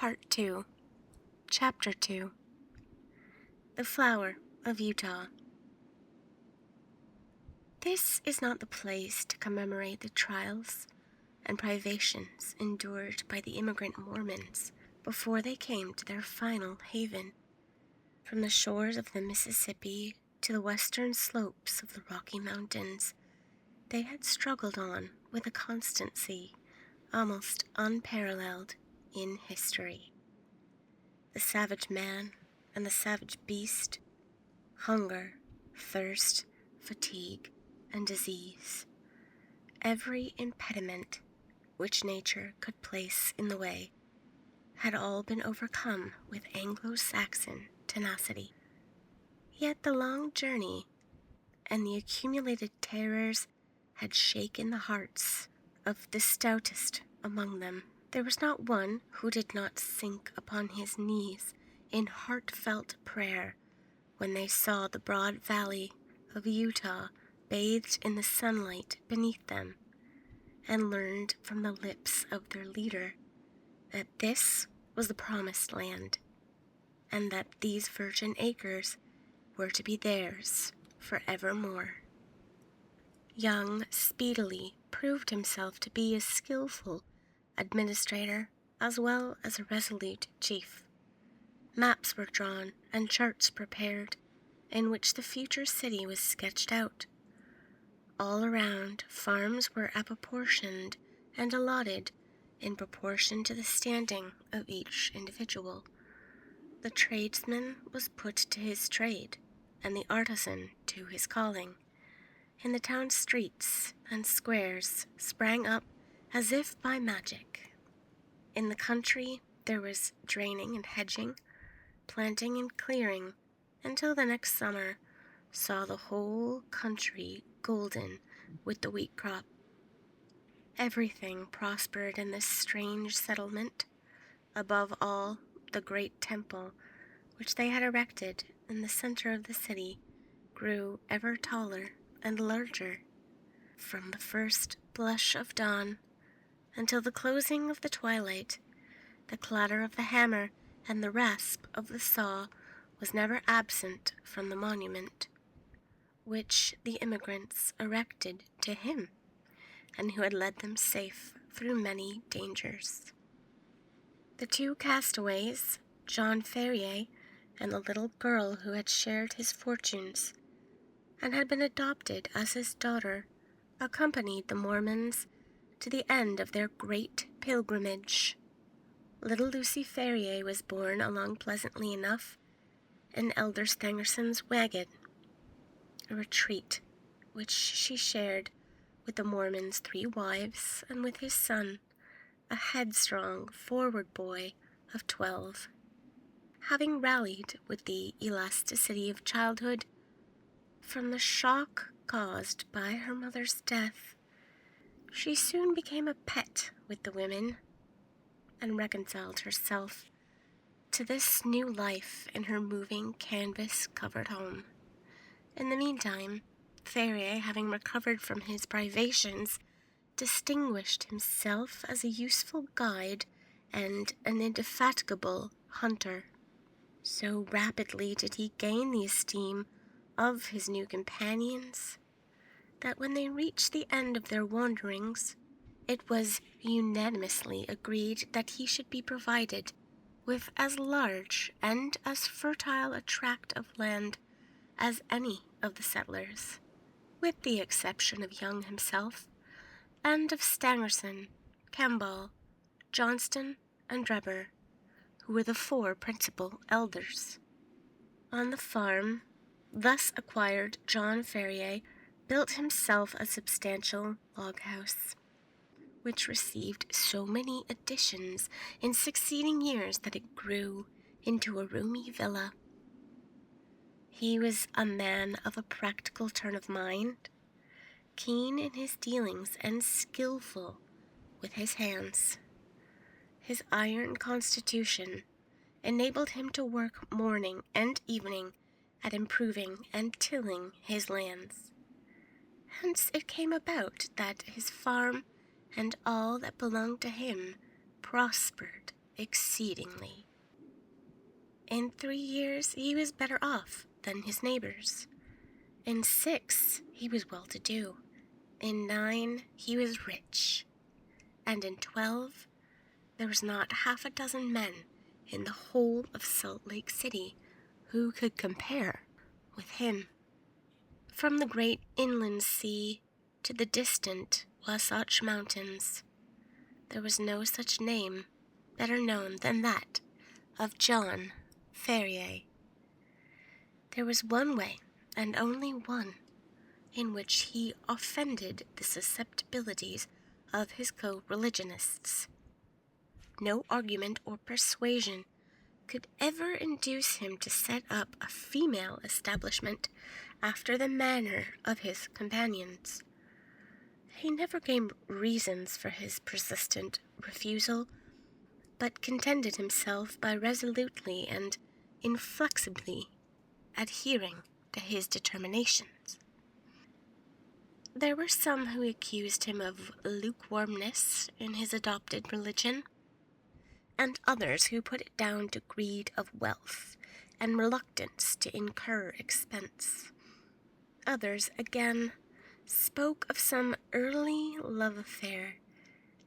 Part 2, Chapter 2, The Flower of Utah. This is not the place to commemorate the trials and privations endured by the immigrant Mormons before they came to their final haven. From the shores of the Mississippi to the western slopes of the Rocky Mountains, they had struggled on with a constancy almost unparalleled in history. The savage man and the savage beast, hunger, thirst, fatigue, and disease, every impediment which nature could place in the way, had all been overcome with Anglo-Saxon tenacity. Yet the long journey and the accumulated terrors had shaken the hearts of the stoutest among them. There was not one who did not sink upon his knees in heartfelt prayer when they saw the broad valley of Utah bathed in the sunlight beneath them, and learned from the lips of their leader that this was the promised land, and that these virgin acres were to be theirs forevermore. Young speedily proved himself to be a skillful administrator as well as a resolute chief. Maps were drawn and charts prepared, in which the future city was sketched out. All around, farms were apportioned and allotted in proportion to the standing of each individual. The tradesman was put to his trade, and the artisan to his calling. In the town streets and squares sprang up as if by magic. In the country there was draining and hedging, planting and clearing, until the next summer saw the whole country golden with the wheat crop. Everything prospered in this strange settlement. Above all, the great temple, which they had erected in the center of the city, grew ever taller and larger. From the first blush of dawn until the closing of the twilight, the clatter of the hammer and the rasp of the saw was never absent from the monument, which the immigrants erected to him, and who had led them safe through many dangers. The two castaways, John Ferrier and the little girl who had shared his fortunes and had been adopted as his daughter, accompanied the Mormons to the end of their great pilgrimage. Little Lucy Ferrier was borne along pleasantly enough in Elder Stangerson's wagon, a retreat which she shared with the Mormon's 3 wives and with his son, a headstrong, forward boy of 12. Having rallied with the elasticity of childhood from the shock caused by her mother's death, she soon became a pet with the women and reconciled herself to this new life in her moving canvas-covered home. In the meantime, Ferrier, having recovered from his privations, distinguished himself as a useful guide and an indefatigable hunter. So rapidly did he gain the esteem of his new companions that when they reached the end of their wanderings, it was unanimously agreed that he should be provided with as large and as fertile a tract of land as any of the settlers, with the exception of Young himself, and of Stangerson, Campbell, Johnston, and Drebber, who were the 4 principal elders. On the farm thus acquired, John Ferrier built himself a substantial log house, which received so many additions in succeeding years that it grew into a roomy villa. He was a man of a practical turn of mind, keen in his dealings and skillful with his hands. His iron constitution enabled him to work morning and evening at improving and tilling his lands. Hence it came about that his farm and all that belonged to him prospered exceedingly. In 3 years he was better off than his neighbors. In 6 he was well-to-do. In 9 he was rich. And in 12 there was not half a dozen men in the whole of Salt Lake City who could compare with him. From the great inland sea to the distant Wasatch Mountains, there was no such name better known than that of John Ferrier. There was one way, and only one, in which he offended the susceptibilities of his co-religionists. No argument or persuasion could ever induce him to set up a female establishment after the manner of his companions. He never gave reasons for his persistent refusal, but contented himself by resolutely and inflexibly adhering to his determinations. There were some who accused him of lukewarmness in his adopted religion, and others who put it down to greed of wealth and reluctance to incur expense. Others, again, spoke of some early love affair,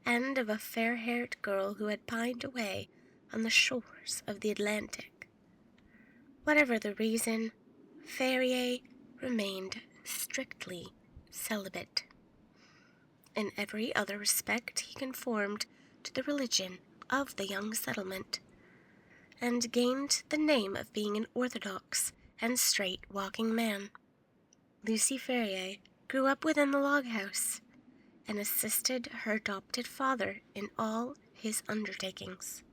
and of a fair-haired girl who had pined away on the shores of the Atlantic. Whatever the reason, Ferrier remained strictly celibate. In every other respect he conformed to the religion of the young settlement, and gained the name of being an orthodox and straight walking man. Lucy Ferrier grew up within the log house, and assisted her adopted father in all his undertakings.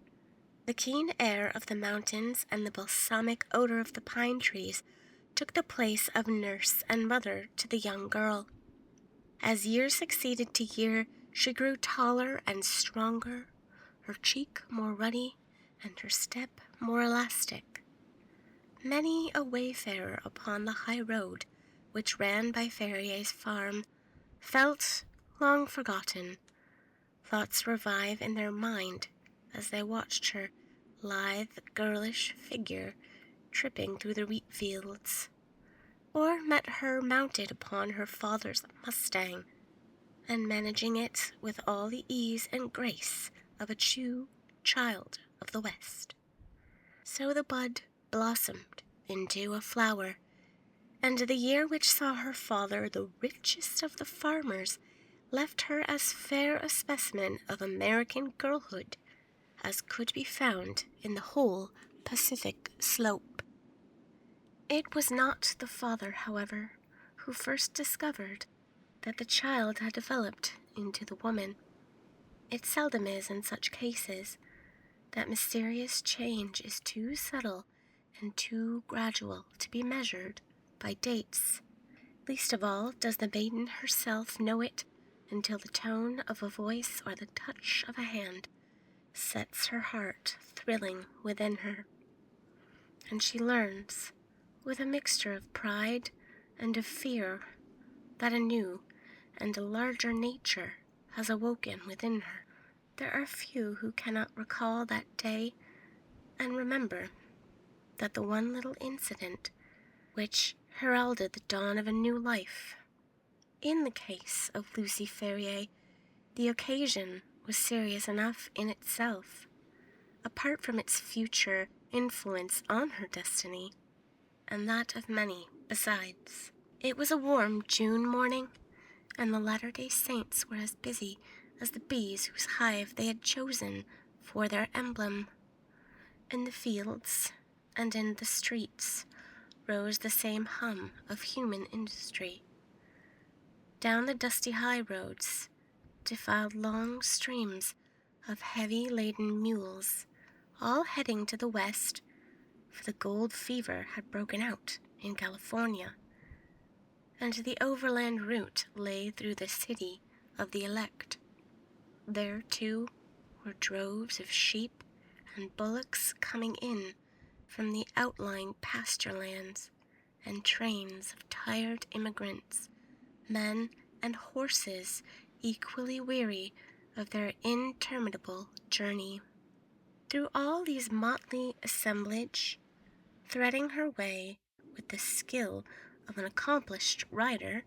The keen air of the mountains and the balsamic odor of the pine trees took the place of nurse and mother to the young girl. As year succeeded to year, she grew taller and stronger, her cheek more ruddy, and her step more elastic. Many a wayfarer upon the high road which ran by Ferrier's farm felt, long forgotten, thoughts revive in their mind as they watched her lithe, girlish figure tripping through the wheat fields, or met her mounted upon her father's Mustang, and managing it with all the ease and grace of a true child of the West. So the bud blossomed into a flower, and the year which saw her father the richest of the farmers left her as fair a specimen of American girlhood as could be found in the whole Pacific slope. It was not the father, however, who first discovered that the child had developed into the woman. It seldom is in such cases. That mysterious change is too subtle and too gradual to be measured by dates. Least of all does the maiden herself know it until the tone of a voice or the touch of a hand sets her heart thrilling within her, and she learns, with a mixture of pride and of fear, that a new and a larger nature has awoken within her. There are few who cannot recall that day and remember that the one little incident which heralded the dawn of a new life. In the case of Lucy Ferrier, the occasion was serious enough in itself, apart from its future influence on her destiny, and that of many besides. It was a warm June morning, and the Latter-day Saints were as busy as the bees whose hive they had chosen for their emblem. In the fields and in the streets rose the same hum of human industry. Down the dusty high roads defiled long streams of heavy-laden mules, all heading to the west, for the gold fever had broken out in California, and the overland route lay through the city of the elect. There, too, were droves of sheep and bullocks coming in from the outlying pasture lands, and trains of tired immigrants, men and horses equally weary of their interminable journey. Through all these motley assemblage, threading her way with the skill of an accomplished rider,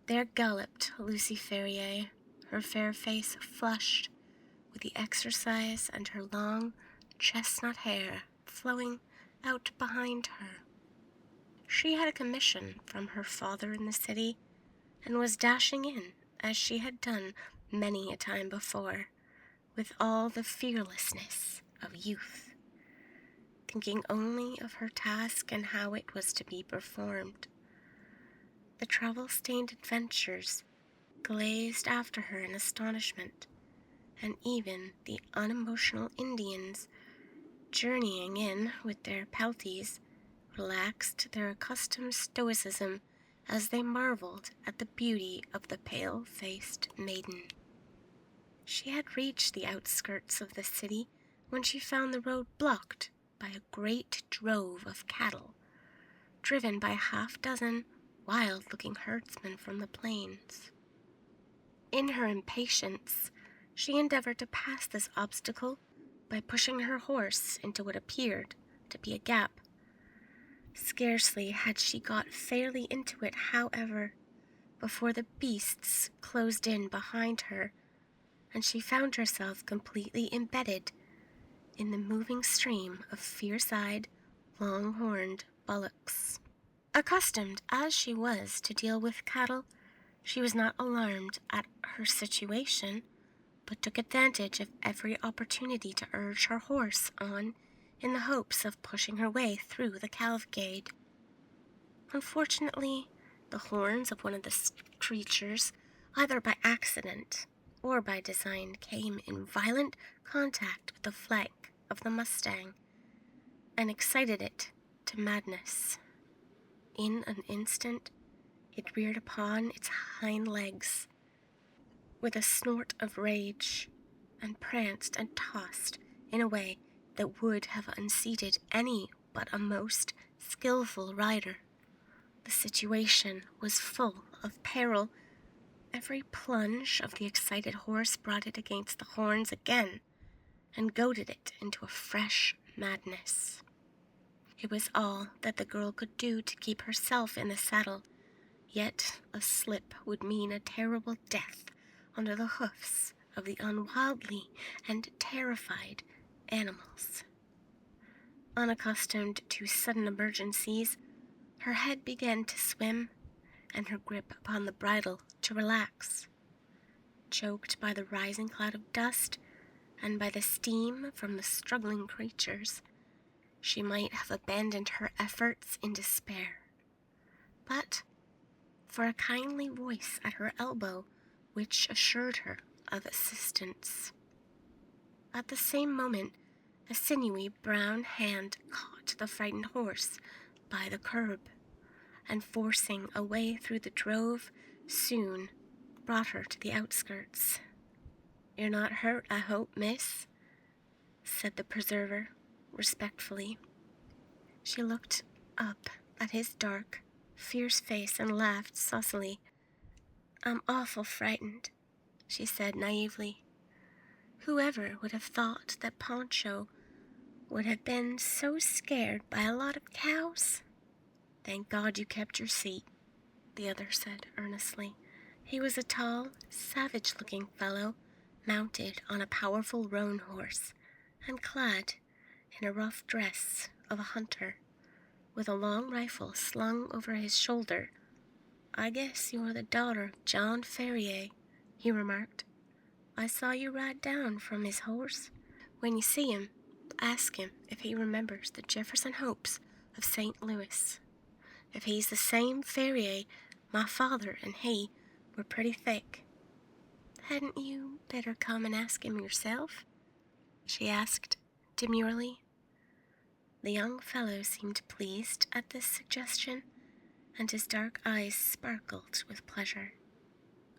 there galloped Lucy Ferrier, her fair face flushed with the exercise and her long chestnut hair flowing out behind her. She had a commission from her father in the city, and was dashing in, as she had done many a time before, with all the fearlessness of youth, thinking only of her task and how it was to be performed. The travel-stained adventurers gazed after her in astonishment, and even the unemotional Indians, journeying in with their pelties, relaxed their accustomed stoicism as they marveled at the beauty of the pale-faced maiden. She had reached the outskirts of the city when she found the road blocked by a great drove of cattle, driven by half-dozen wild-looking herdsmen from the plains. In her impatience, she endeavored to pass this obstacle by pushing her horse into what appeared to be a gap. Scarcely had she got fairly into it, however, before the beasts closed in behind her, and she found herself completely embedded in the moving stream of fierce-eyed, long-horned bullocks. Accustomed as she was to deal with cattle, she was not alarmed at her situation, but took advantage of every opportunity to urge her horse on in the hopes of pushing her way through the cavalcade. Unfortunately, the horns of one of the creatures, either by accident or by design, came in violent contact with the flank of the mustang and excited it to madness. In an instant, it reared upon its hind legs with a snort of rage, and pranced and tossed in a way that would have unseated any but a most skillful rider. The situation was full of peril. Every plunge of the excited horse brought it against the horns again, and goaded it into a fresh madness. It was all that the girl could do to keep herself in the saddle, yet a slip would mean a terrible death under the hoofs of the unwildly and terrified animals. Unaccustomed to sudden emergencies, her head began to swim, and her grip upon the bridle to relax. Choked by the rising cloud of dust, and by the steam from the struggling creatures, she might have abandoned her efforts in despair. But for a kindly voice at her elbow, which assured her of assistance. At the same moment, a sinewy brown hand caught the frightened horse by the curb, and forcing a way through the drove, soon brought her to the outskirts. "You're not hurt, I hope, miss," said the preserver, respectfully. She looked up at his dark, fierce face and laughed saucily. "I'm awful frightened," she said naively. Whoever would have thought that Poncho would have been so scared by a lot of cows? "Thank God you kept your seat," the other said earnestly. He was a tall, savage-looking fellow, mounted on a powerful roan horse, and clad in a rough dress of a hunter, with a long rifle slung over his shoulder. "I guess you are the daughter of John Ferrier," he remarked. "I saw you ride down from his horse. When you see him, ask him if he remembers the Jefferson Hopes of St. Louis. If he's the same Ferrier, my father and he were pretty thick." "Hadn't you better come and ask him yourself?" she asked demurely. The young fellow seemed pleased at this suggestion, and his dark eyes sparkled with pleasure.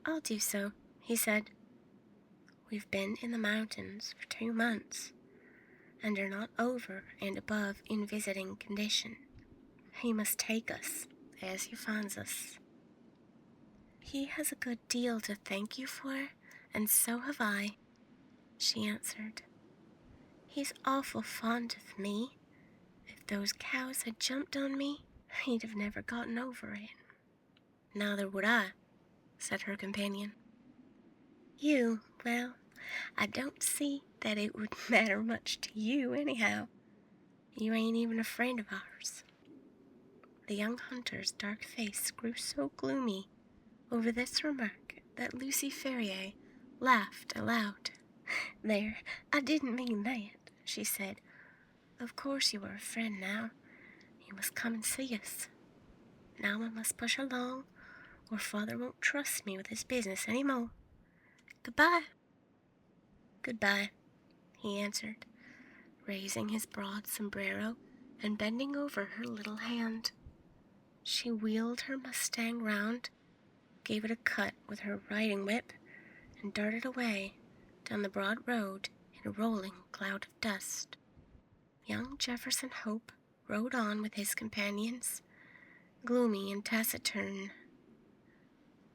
"I'll do so," he said. "We've been in the mountains for 2 months, and are not over and above in visiting condition. He must take us as he finds us." "He has a good deal to thank you for, and so have I," she answered. He's awful fond of me. If those cows had jumped on me, he'd have never gotten over it." "Neither would I," said her companion. Well, I don't see that it would matter much to you anyhow. You ain't even a friend of ours." The young hunter's dark face grew so gloomy over this remark that Lucy Ferrier laughed aloud. "There, I didn't mean that," she said. "Of course you are a friend now. You must come and see us. Now I must push along, or Father won't trust me with his business any more. Goodbye." "Goodbye," he answered, raising his broad sombrero and bending over her little hand. She wheeled her Mustang round, gave it a cut with her riding whip, and darted away down the broad road in a rolling cloud of dust. Young Jefferson Hope rode on with his companions, gloomy and taciturn.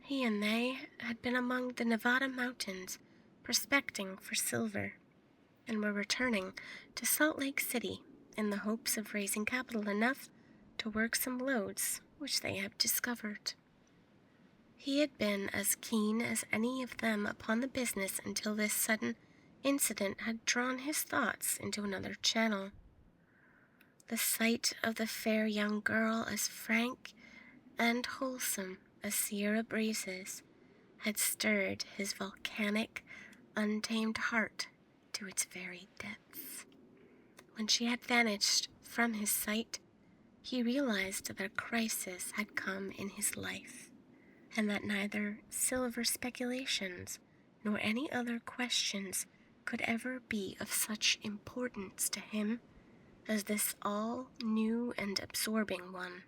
He and they had been among the Nevada mountains prospecting for silver, and were returning to Salt Lake City in the hopes of raising capital enough to work some lodes which they had discovered. He had been as keen as any of them upon the business until this sudden incident had drawn his thoughts into another channel. The sight of the fair young girl, as frank and wholesome as Sierra breezes, had stirred his volcanic, untamed heart to its very depths. When she had vanished from his sight, he realized that a crisis had come in his life, and that neither silver speculations nor any other questions could ever be of such importance to him as this all new and absorbing one.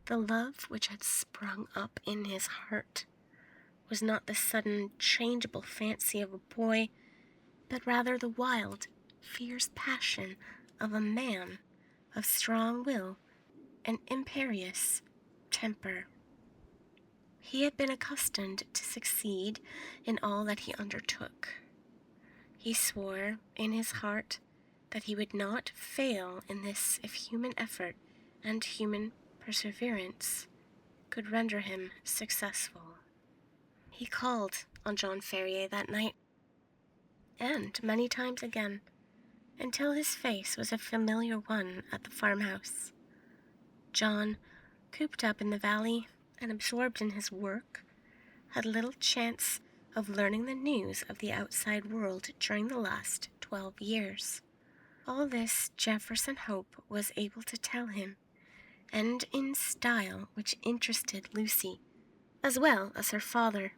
The love which had sprung up in his heart was not the sudden, changeable fancy of a boy, but rather the wild, fierce passion of a man of strong will and imperious temper. He had been accustomed to succeed in all that he undertook. He swore in his heart that he would not fail in this if human effort and human perseverance could render him successful. He called on John Ferrier that night, and many times again, until his face was a familiar one at the farmhouse. John, cooped up in the valley and absorbed in his work, had little chance of learning the news of the outside world during the last 12 years. All this Jefferson Hope was able to tell him, and in style which interested Lucy, as well as her father.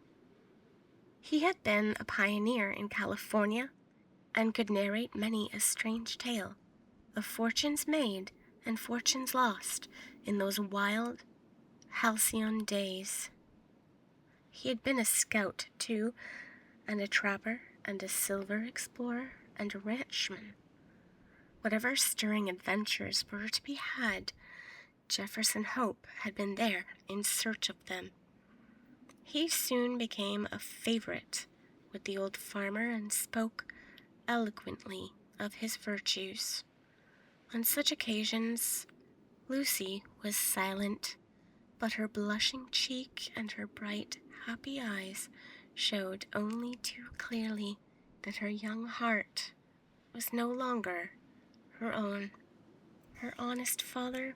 He had been a pioneer in California, and could narrate many a strange tale of fortunes made and fortunes lost in those wild, halcyon days. He had been a scout, too, and a trapper, and a silver explorer, and a ranchman. Whatever stirring adventures were to be had, Jefferson Hope had been there in search of them. He soon became a favorite with the old farmer and spoke eloquently of his virtues. On such occasions, Lucy was silent, but her blushing cheek and her bright, happy eyes showed only too clearly that her young heart was no longer her own. Her honest father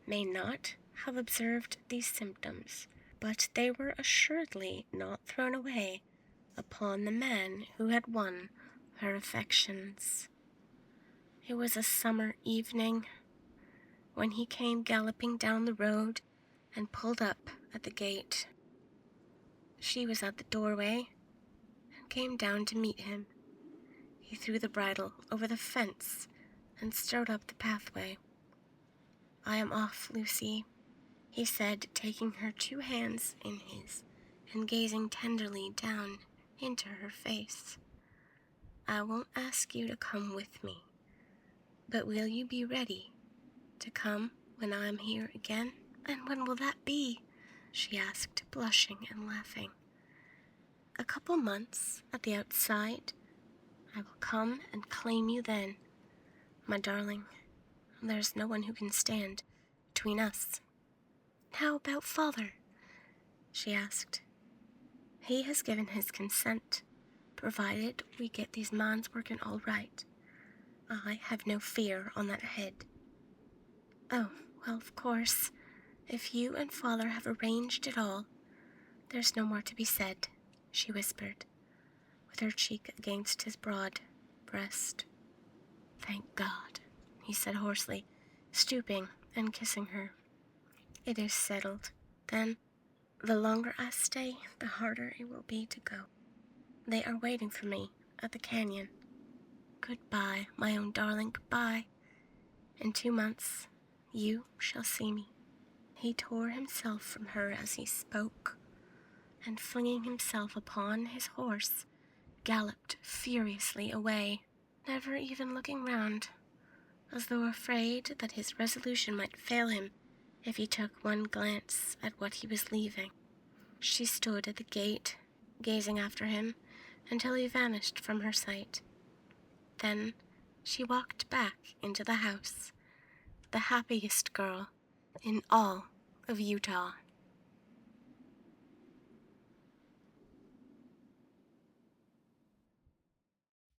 may not have observed these symptoms, but they were assuredly not thrown away upon the man who had won her affections. It was a summer evening when he came galloping down the road and pulled up at the gate. She was at the doorway and came down to meet him. He threw the bridle over the fence and strode up the pathway. "I am off, Lucy," he said, taking her 2 hands in his and gazing tenderly down into her face. "I won't ask you to come with me, but will you be ready to come when I am here again?" "And when will that be?" she asked, blushing and laughing. "A couple months at the outside. I will come and claim you then, my darling. There's no one who can stand between us." "How about father?" she asked. "He has given his consent, provided we get these mines working all right. I have no fear on that head." "Oh, well, of course, if you and father have arranged it all, there's no more to be said," she whispered, with her cheek against his broad breast. "Thank God," he said hoarsely, stooping and kissing her. "It is settled, then. The longer I stay, the harder it will be to go. They are waiting for me at the canyon. Goodbye, my own darling, goodbye. In 2 months, you shall see me." He tore himself from her as he spoke, and flinging himself upon his horse, galloped furiously away, never even looking round, as though afraid that his resolution might fail him if he took one glance at what he was leaving. She stood at the gate, gazing after him, until he vanished from her sight. Then she walked back into the house, the happiest girl in all of Utah.